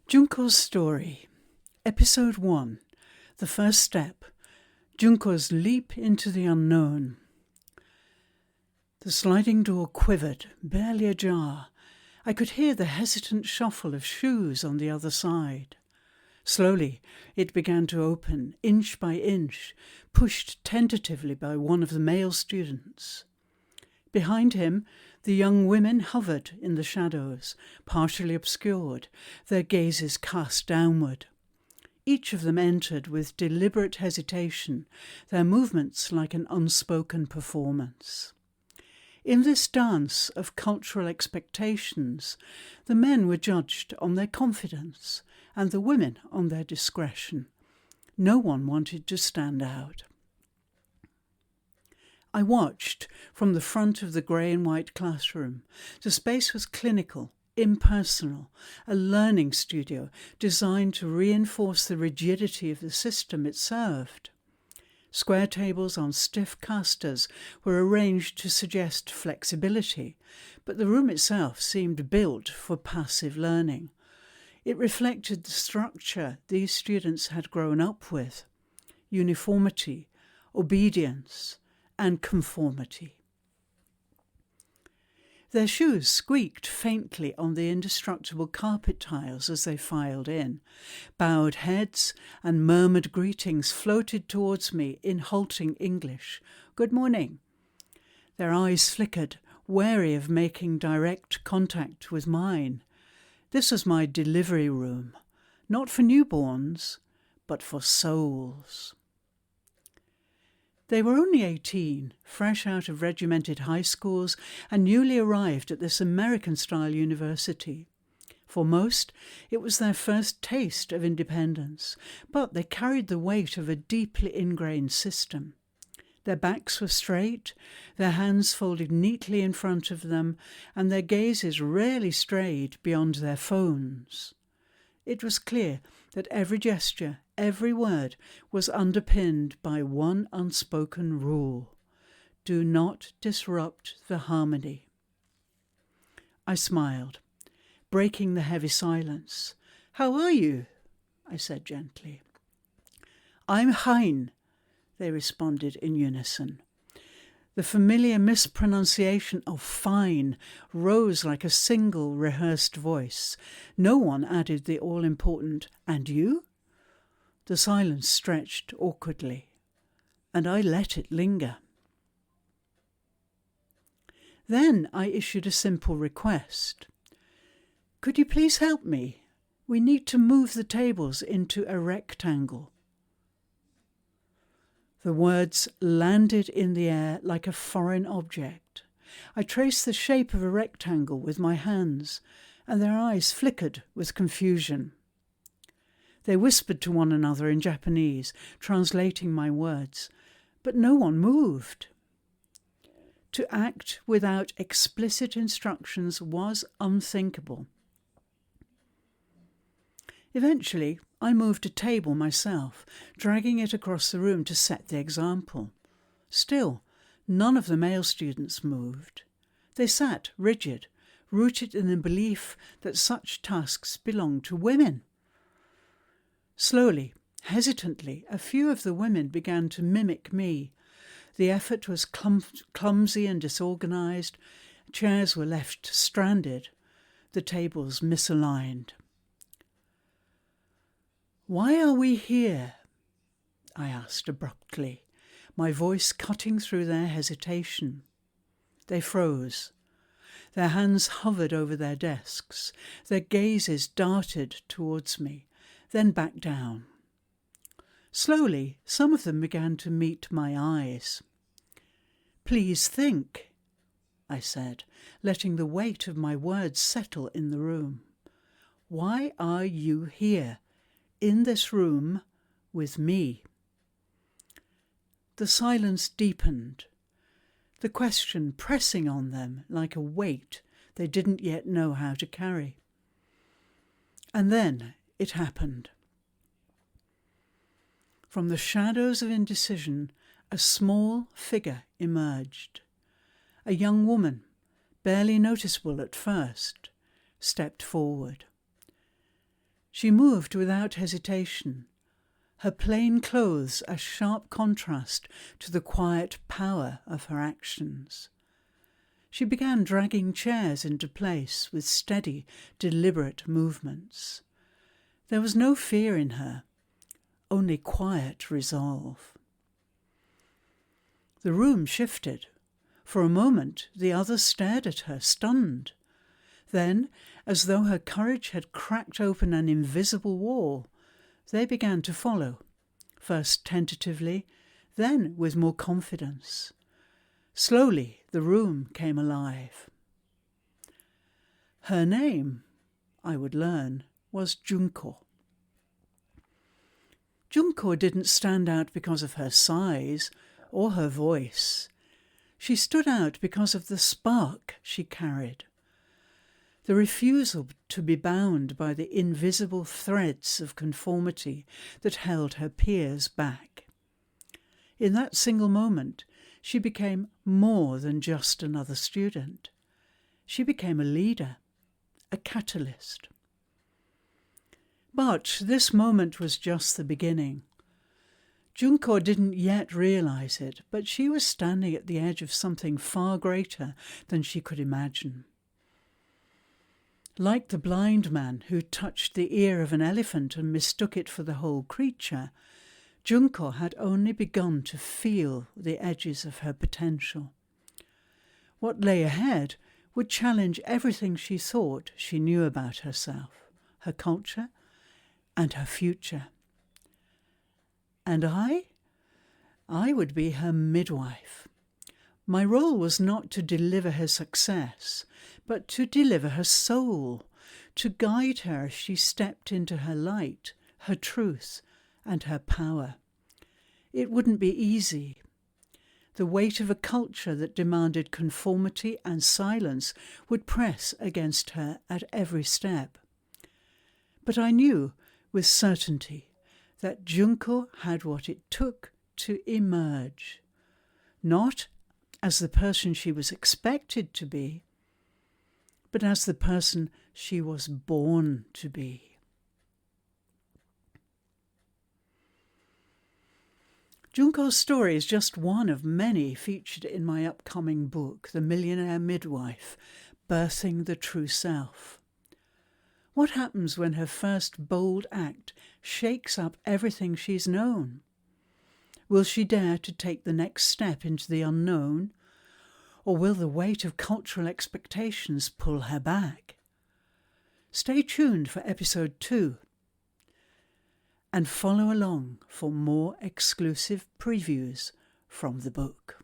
Junko's Story, Episode 1, The First Step, Junko's Leap into the Unknown. The sliding door quivered, barely ajar. I could hear the hesitant shuffle of shoes on the other side. Slowly, it began to open, inch by inch, pushed tentatively by one of the male students. Behind him, the young women hovered in the shadows, partially obscured, their gazes cast downward. Each of them entered with deliberate hesitation, their movements like an unspoken performance. In this dance of cultural expectations, the men were judged on their confidence and the women on their discretion. No one wanted to stand out. I watched from the front of the grey and white classroom. The space was clinical, impersonal, a learning studio designed to reinforce the rigidity of the system it served. Square tables on stiff casters were arranged to suggest flexibility, but the room itself seemed built for passive learning. It reflected the structure these students had grown up with: uniformity, obedience, and conformity. Their shoes squeaked faintly on the indestructible carpet tiles as they filed in. Bowed heads and murmured greetings floated towards me in halting English. "Good morning." Their eyes flickered, wary of making direct contact with mine. This was my delivery room, not for newborns, but for souls. They were only 18, fresh out of regimented high schools and newly arrived at this American-style university. For most, it was their first taste of independence, but they carried the weight of a deeply ingrained system. Their backs were straight, their hands folded neatly in front of them, and their gazes rarely strayed beyond their phones. It was clear that every gesture, every word was underpinned by one unspoken rule: do not disrupt the harmony. I smiled, breaking the heavy silence. "How are you?" I said gently. "I'm Hein," they responded in unison. The familiar mispronunciation of fine rose like a single rehearsed voice. No one added the all-important "and you?" The silence stretched awkwardly, and I let it linger. Then I issued a simple request. "Could you please help me? We need to move the tables into a rectangle." The words landed in the air like a foreign object. I traced the shape of a rectangle with my hands, and their eyes flickered with confusion. They whispered to one another in Japanese, translating my words, but no one moved. To act without explicit instructions was unthinkable. Eventually, I moved a table myself, dragging it across the room to set the example. Still, none of the male students moved. They sat rigid, rooted in the belief that such tasks belonged to women. Slowly, hesitantly, a few of the women began to mimic me. The effort was clumsy and disorganized. Chairs were left stranded, the tables misaligned. "Why are we here?" I asked abruptly, my voice cutting through their hesitation. They froze. Their hands hovered over their desks. Their gazes darted towards me, then back down. Slowly, some of them began to meet my eyes. "Please think," I said, letting the weight of my words settle in the room. "Why are you here, in this room, with me?" The silence deepened, the question pressing on them like a weight they didn't yet know how to carry. And then it happened. From the shadows of indecision, a small figure emerged. A young woman, barely noticeable at first, stepped forward. She moved without hesitation, her plain clothes a sharp contrast to the quiet power of her actions. She began dragging chairs into place with steady, deliberate movements. There was no fear in her, only quiet resolve. The room shifted. For a moment, the others stared at her, stunned. Then, as though her courage had cracked open an invisible wall, they began to follow, first tentatively, then with more confidence. Slowly, the room came alive. Her name, I would learn, was Junko. Junko didn't stand out because of her size or her voice. She stood out because of the spark she carried, the refusal to be bound by the invisible threads of conformity that held her peers back. In that single moment, she became more than just another student. She became a leader, a catalyst. But this moment was just the beginning. Junko didn't yet realize it, but she was standing at the edge of something far greater than she could imagine. Like the blind man who touched the ear of an elephant and mistook it for the whole creature, Junko had only begun to feel the edges of her potential. What lay ahead would challenge everything she thought she knew about herself, her culture, and her future. And I would be her midwife. My role was not to deliver her success, but to deliver her soul, to guide her as she stepped into her light, her truth, and her power. It wouldn't be easy. The weight of a culture that demanded conformity and silence would press against her at every step. But I knew with certainty that Junko had what it took to emerge, not as the person she was expected to be, but as the person she was born to be. Junko's story is just one of many featured in my upcoming book, The Millionaire Midwife, Birthing the True Self. What happens when her first bold act shakes up everything she's known? Will she dare to take the next step into the unknown, or will the weight of cultural expectations pull her back? Stay tuned for episode 2 and follow along for more exclusive previews from the book.